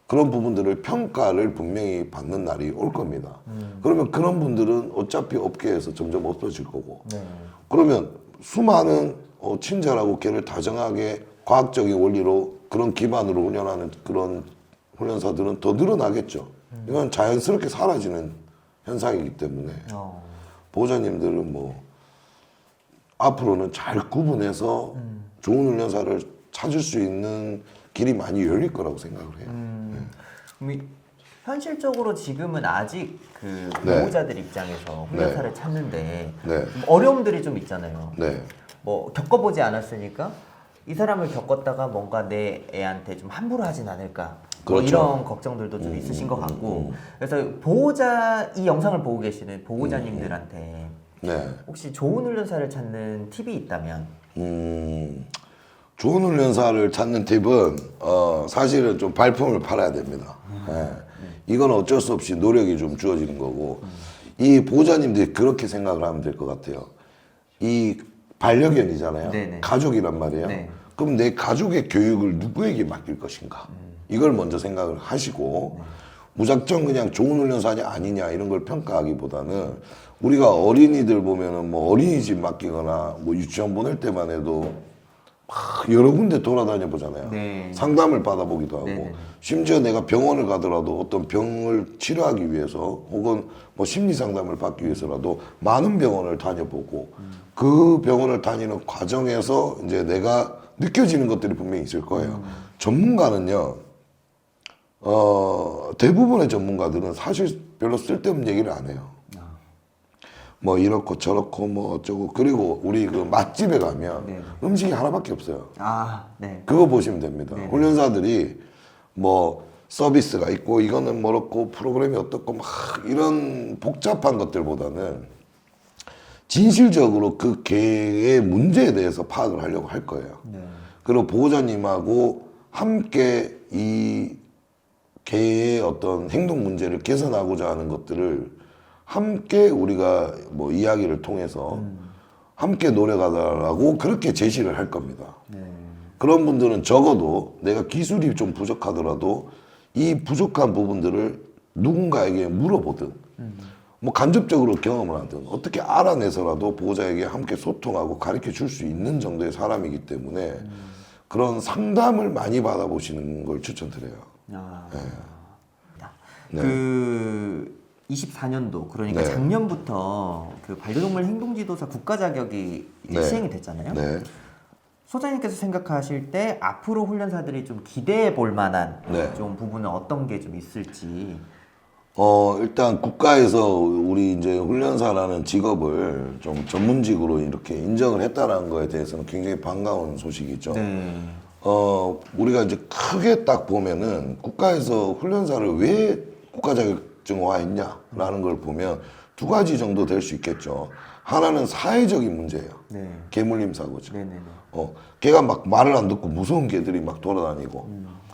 그런 부분들을 평가를 분명히 받는 날이 올 겁니다. 그러면 그런 분들은 어차피 업계에서 점점 없어질 거고, 네. 그러면 수많은 친절하고 개를 다정하게 과학적인 원리로 그런 기반으로 훈련하는 그런 훈련사들은 더 늘어나겠죠. 이건 자연스럽게 사라지는 현상이기 때문에 보호자님들은 뭐 앞으로는 잘 구분해서 좋은 훈련사를 찾을 수 있는 길이 많이 열릴 거라고 생각을 해요. 현실적으로 지금은 아직 그 네. 보호자들 입장에서 훈련사를 찾는데 네. 좀 어려움들이 좀 있잖아요. 네. 뭐 겪어보지 않았으니까 이 사람을 겪었다가 뭔가 내 애한테 좀 함부로 하진 않을까. 뭐 그렇죠. 이런 걱정들도 좀 있으신 것 같고. 그래서 이 영상을 보고 계시는 보호자님들한테 네. 혹시 좋은 훈련사를 찾는 팁이 있다면? 좋은 훈련사를 찾는 팁은 사실은 좀 발품을 팔아야 됩니다. 예. 이건 어쩔 수 없이 노력이 좀 주어지는 거고, 이 보호자님들이 그렇게 생각을 하면 될 것 같아요. 이 반려견이잖아요. 네네. 가족이란 말이에요. 네. 그럼 내 가족의 교육을 누구에게 맡길 것인가? 이걸 먼저 생각을 하시고, 무작정 그냥 좋은 훈련사냐 아니냐 이런 걸 평가하기보다는, 우리가 어린이들 보면은 뭐 어린이집 맡기거나 뭐 유치원 보낼 때만 해도 막 여러 군데 돌아다녀 보잖아요. 네. 상담을 받아보기도 하고, 네네. 심지어 내가 병원을 가더라도 어떤 병을 치료하기 위해서 혹은 뭐 심리 상담을 받기 위해서라도 많은 병원을 다녀보고, 그 병원을 다니는 과정에서 이제 내가 느껴지는 것들이 분명히 있을 거예요. 전문가는요, 대부분의 전문가들은 사실 별로 쓸데없는 얘기를 안 해요. 뭐 이렇고 저렇고 뭐 어쩌고, 그리고 우리 그 맛집에 가면 네. 음식이 하나밖에 없어요. 네. 그거 보시면 됩니다. 네. 훈련사들이 뭐 서비스가 있고 이거는 뭐렇고 프로그램이 어떻고 막 이런 복잡한 것들보다는 진실적으로 그 개의 문제에 대해서 파악을 하려고 할 거예요. 네. 그리고 보호자님하고 함께 이 개의 어떤 행동 문제를 개선하고자 하는 것들을 함께 우리가 뭐 이야기를 통해서 함께 노력하다라고 그렇게 제시를 할 겁니다. 네. 그런 분들은 적어도 내가 기술이 좀 부족하더라도 이 부족한 부분들을 누군가에게 물어보든 뭐 간접적으로 경험을 하든 어떻게 알아내서라도 보호자에게 함께 소통하고 가르쳐 줄 수 있는 정도의 사람이기 때문에 그런 상담을 많이 받아보시는 걸 추천드려요. 네. 그 24년도 그러니까 네. 작년부터 그 반려동물 행동지도사 국가 자격이 이제 네. 시행이 됐잖아요. 네. 소장님께서 생각하실 때 앞으로 훈련사들이 좀 기대해 볼 만한 네. 좀 부분은 어떤 게 좀 있을지. 일단 국가에서 우리 이제 훈련사라는 직업을 좀 전문직으로 이렇게 인정을 했다는 거에 대해서는 굉장히 반가운 소식이죠. 네. 우리가 이제 크게 딱 보면은 국가에서 훈련사를 왜 국가 자격 계획증화했냐라는 걸 보면 두 가지 정도 될 수 있겠죠. 하나는 사회적인 문제예요. 네. 개물림 사고죠. 네네네. 걔가 막 말을 안 듣고 무서운 개들이 막 돌아다니고,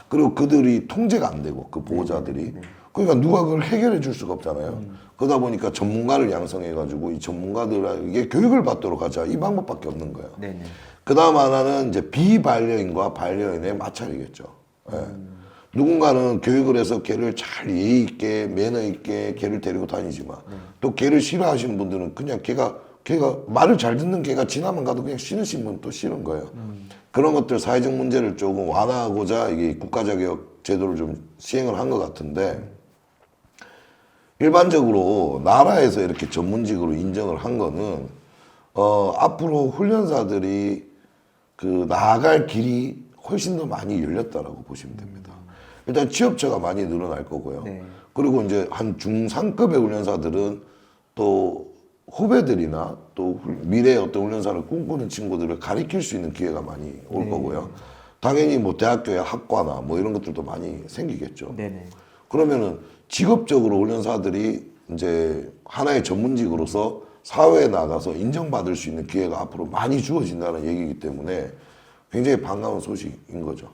그리고 그들이 통제가 안 되고, 그 보호자들이. 그러니까 누가 그걸 해결해 줄 수가 없잖아요. 그러다 보니까 전문가를 양성해가지고 이 전문가들에게 교육을 받도록 하자. 이 방법밖에 없는 거예요. 네네. 그 다음 하나는 이제 비반려인과 반려인의 마찰이겠죠. 예. 누군가는 교육을 해서 개를 잘 예의 있게 매너 있게 개를 데리고 다니지만 또 개를 싫어하시는 분들은 그냥 걔가 말을 잘 듣는 개가 지나만 가도 그냥 싫으신 분 또 싫은 거예요. 그런 것들 사회적 문제를 조금 완화하고자 이게 국가자격 제도를 좀 시행을 한 것 같은데, 일반적으로 나라에서 이렇게 전문직으로 인정을 한 거는 앞으로 훈련사들이 그 나아갈 길이 훨씬 더 많이 열렸다라고 보시면 됩니다. 일단 취업처가 많이 늘어날 거고요. 네. 그리고 이제 한 중상급의 훈련사들은 또 후배들이나 또 미래의 어떤 훈련사를 꿈꾸는 친구들을 가르칠 수 있는 기회가 많이 올 거고요. 당연히 뭐 대학교의 학과나 뭐 이런 것들도 많이 생기겠죠. 네네. 그러면은 직업적으로 훈련사들이 이제 하나의 전문직으로서 사회에 나가서 인정받을 수 있는 기회가 앞으로 많이 주어진다는 얘기이기 때문에 굉장히 반가운 소식인 거죠.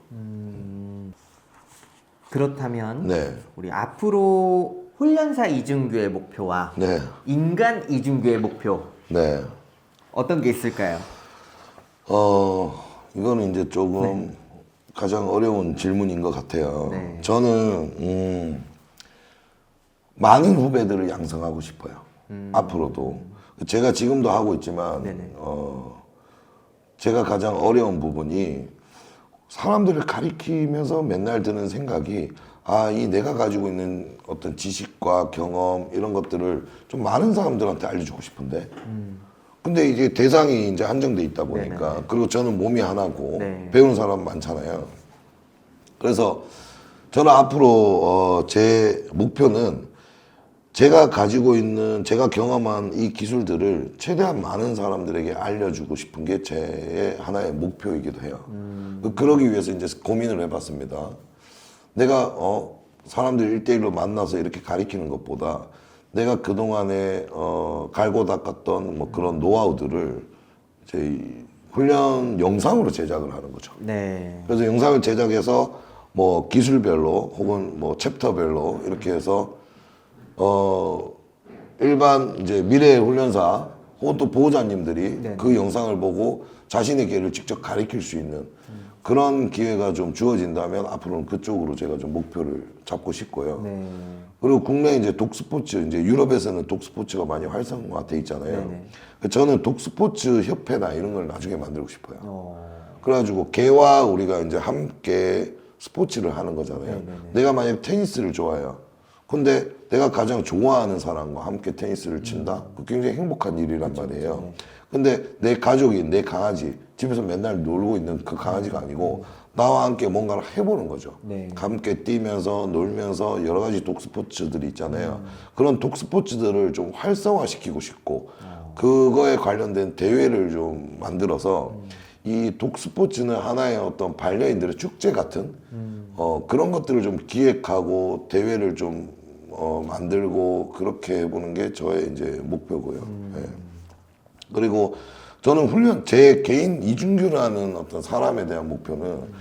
그렇다면 네. 우리 앞으로 훈련사 이중규의 목표와 네. 인간 이중규의 목표 네. 어떤 게 있을까요? 이거는 이제 조금 가장 어려운 질문인 것 같아요. 네. 저는, 많은 후배들을 양성하고 싶어요. 앞으로도. 제가 지금도 하고 있지만, 네네. 제가 가장 어려운 부분이 사람들을 가리키면서 맨날 드는 생각이, 이 내가 가지고 있는 어떤 지식과 경험, 이런 것들을 좀 많은 사람들한테 알려주고 싶은데, 근데 이제 대상이 이제 한정돼 있다 보니까, 네네네. 그리고 저는 몸이 하나고, 네. 배우는 사람 많잖아요. 그래서 저는 앞으로, 제 목표는 제가 가지고 있는, 제가 경험한 이 기술들을 최대한 많은 사람들에게 알려주고 싶은 게 제 하나의 목표이기도 해요. 그러기 위해서 이제 고민을 해봤습니다. 내가, 사람들 1대1로 만나서 이렇게 가리키는 것보다 내가 그동안에, 갈고 닦았던 뭐 그런 노하우들을 이제 이 훈련 영상으로 제작을 하는 거죠. 네. 그래서 영상을 제작해서 뭐 기술별로 혹은 뭐 챕터별로 이렇게 해서 일반 이제 미래 훈련사 혹은 또 보호자님들이 네. 그 영상을 보고 자신의 개를 직접 가르칠 수 있는 그런 기회가 좀 주어진다면 앞으로는 그쪽으로 제가 좀 목표를 잡고 싶고요. 네. 그리고 국내 이제 독스포츠, 이제 유럽에서는 독스포츠가 많이 활성화돼 있잖아요. 네네. 저는 독스포츠 협회나 이런 걸 나중에 만들고 싶어요. 그래가지고 개와 우리가 이제 함께 스포츠를 하는 거잖아요. 네네네. 내가 만약 테니스를 좋아해요. 근데 내가 가장 좋아하는 사람과 함께 테니스를 친다? 그 굉장히 행복한 일이란 말이에요. 네. 근데 내 가족이, 내 강아지, 집에서 맨날 놀고 있는 그 강아지가 아니고 나와 함께 뭔가를 해보는 거죠. 네. 함께 뛰면서 놀면서 여러 가지 독스포츠들이 있잖아요. 그런 독스포츠들을 좀 활성화시키고 싶고 그거에 관련된 대회를 좀 만들어서 이 독스포츠는 하나의 어떤 반려인들의 축제 같은 그런 것들을 좀 기획하고 대회를 좀 만들고 그렇게 해보는 게 저의 이제 목표고요. 네. 그리고 저는 제 개인 이중규라는 어떤 사람에 대한 목표는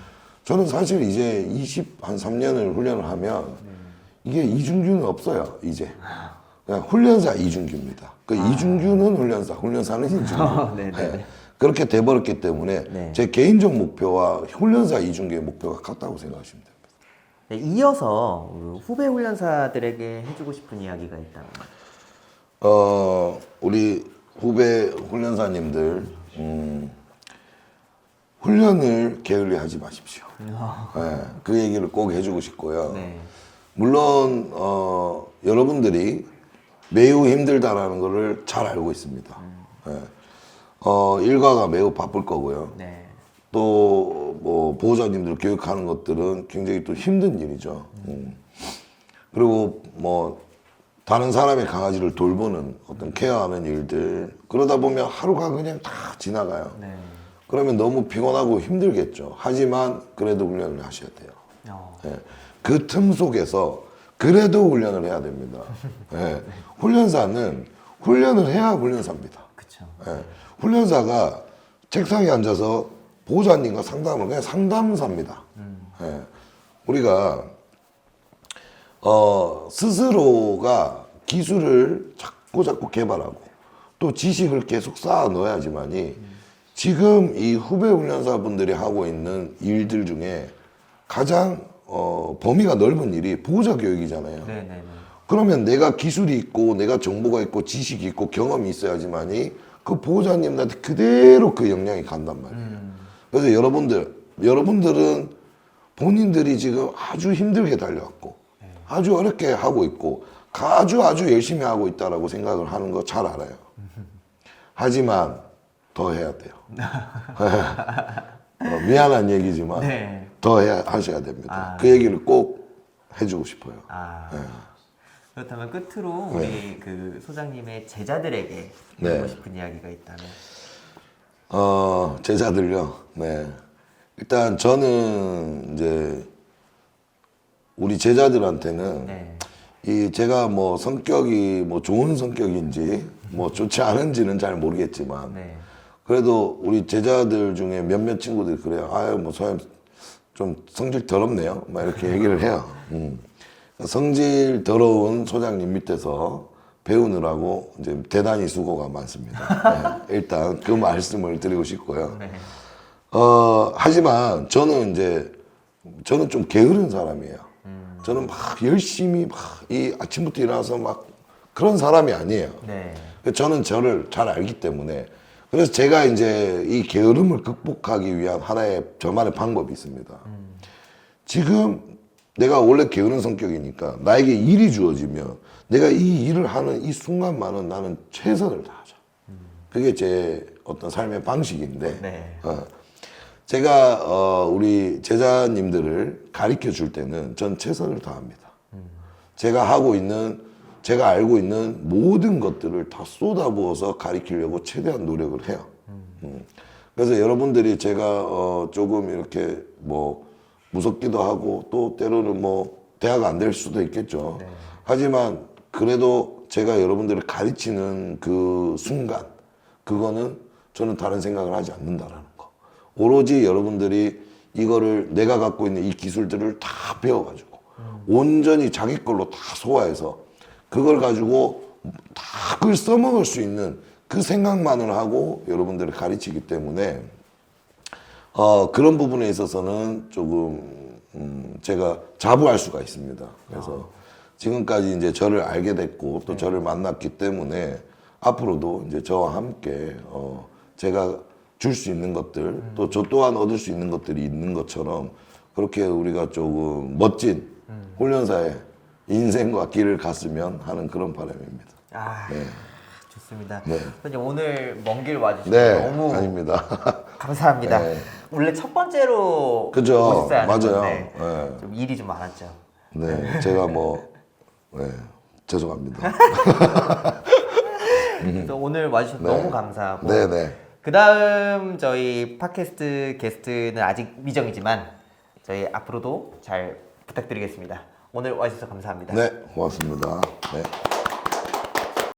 저는 사실 이제 23년을 훈련을 하면 이게 이중규는 없어요, 이제. 그냥 훈련사 이중규입니다. 그 이중규는 훈련사, 훈련사는 이중규. 네네. 네. 그렇게 돼버렸기 때문에 네. 제 개인적 목표와 훈련사 이중규의 목표가 같다고 생각하시면 됩니다. 네, 이어서 후배 훈련사들에게 해주고 싶은 이야기가 있다면? 우리 후배 훈련사님들, 훈련을 게을리하지 마십시오. 네, 그 얘기를 꼭 해주고 싶고요. 네. 물론 여러분들이 매우 힘들다라는 것을 잘 알고 있습니다. 네. 일과가 매우 바쁠 거고요. 네. 또 뭐 보호자님들 교육하는 것들은 굉장히 또 힘든 일이죠. 그리고 뭐 다른 사람의 강아지를 돌보는 어떤 케어하는 일들, 그러다 보면 하루가 그냥 다 지나가요. 네. 그러면 너무 피곤하고 힘들겠죠. 하지만 그래도 훈련을 하셔야 돼요. 네. 그 틈 속에서 그래도 훈련을 해야 됩니다. 예. 훈련사는 훈련을 해야 훈련사입니다. 그쵸. 예. 훈련사가 책상에 앉아서 보호자님과 상담을 그냥 상담사입니다. 예. 우리가 스스로가 기술을 자꾸 개발하고 또 지식을 계속 쌓아 넣어야지만이 지금 이 후배 훈련사분들이 하고 있는 일들 중에 가장 범위가 넓은 일이 보호자 교육이잖아요. 네네네. 그러면 내가 기술이 있고 내가 정보가 있고 지식이 있고 경험이 있어야지만이 그 보호자님들한테 그대로 그 역량이 간단 말이에요. 그래서 여러분들은 본인들이 지금 아주 힘들게 달려왔고 아주 어렵게 하고 있고 아주 열심히 하고 있다라고 생각을 하는 거 잘 알아요. 하지만 더 해야 돼요. 미안한 얘기지만 네. 더 하셔야 됩니다. 아, 그 얘기를 꼭 해주고 싶어요. 아. 네. 그렇다면 끝으로 우리 그 소장님의 제자들에게 하고 싶은 이야기가 있다면? 제자들요. 네. 일단 저는 이제 우리 제자들한테는 네. 이 제가 뭐 성격이 뭐 좋은 성격인지 뭐 좋지 않은지는 잘 모르겠지만 네. 그래도 우리 제자들 중에 몇몇 친구들이 그래요. 아유 뭐 소장님 좀 성질 더럽네요. 막 이렇게 얘기를 해요. 성질 더러운 소장님 밑에서 배우느라고 이제 대단히 수고가 많습니다. 네, 일단 그 말씀을 드리고 싶고요. 네. 하지만 저는 좀 게으른 사람이에요. 저는 막 열심히 이 아침부터 일어나서 막 그런 사람이 아니에요. 네. 저는 저를 잘 알기 때문에 그래서 제가 이제 이 게으름을 극복하기 위한 하나의 저만의 방법이 있습니다. 지금 내가 원래 게으른 성격이니까 나에게 일이 주어지면 내가 이 일을 하는 이 순간만은 나는 최선을 다하죠. 그게 제 어떤 삶의 방식인데 네. 제가 우리 제자님들을 가르쳐 줄 때는 전 최선을 다합니다. 제가 알고 있는 모든 것들을 다 쏟아부어서 가르치려고 최대한 노력을 해요. 그래서 여러분들이 제가 조금 이렇게 뭐 무섭기도 하고 또 때로는 뭐 대화가 안 될 수도 있겠죠. 네. 하지만 그래도 제가 여러분들을 가르치는 그 순간 그거는 저는 다른 생각을 하지 않는다라는 거. 오로지 여러분들이 이거를 내가 갖고 있는 이 기술들을 다 배워가지고 온전히 자기 걸로 다 소화해서 그걸 가지고 다 그걸 써먹을 수 있는 그 생각만을 하고 여러분들을 가르치기 때문에 그런 부분에 있어서는 조금 제가 자부할 수가 있습니다. 그래서 지금까지 이제 저를 알게 됐고 또 저를 만났기 때문에 앞으로도 이제 저와 함께 제가 줄 수 있는 것들 또 저 또한 얻을 수 있는 것들이 있는 것처럼 그렇게 우리가 조금 멋진 훈련사의 인생과 길을 갔으면 하는 그런 바람입니다. 아, 네. 좋습니다. 네. 선생님 오늘 먼 길 와주셔서 네, 너무 아닙니다. 감사합니다. 네. 원래 첫 번째로 그죠, 오셨어야 하는 맞아요. 건데 네. 좀 일이 좀 많았죠. 네, 제가 죄송합니다. 그래서 오늘 와주셔서 너무 감사하고 네네. 그 다음 저희 팟캐스트 게스트는 아직 미정이지만 저희 앞으로도 잘 부탁드리겠습니다. 오늘 와주셔서 감사합니다. 네, 고맙습니다. 네.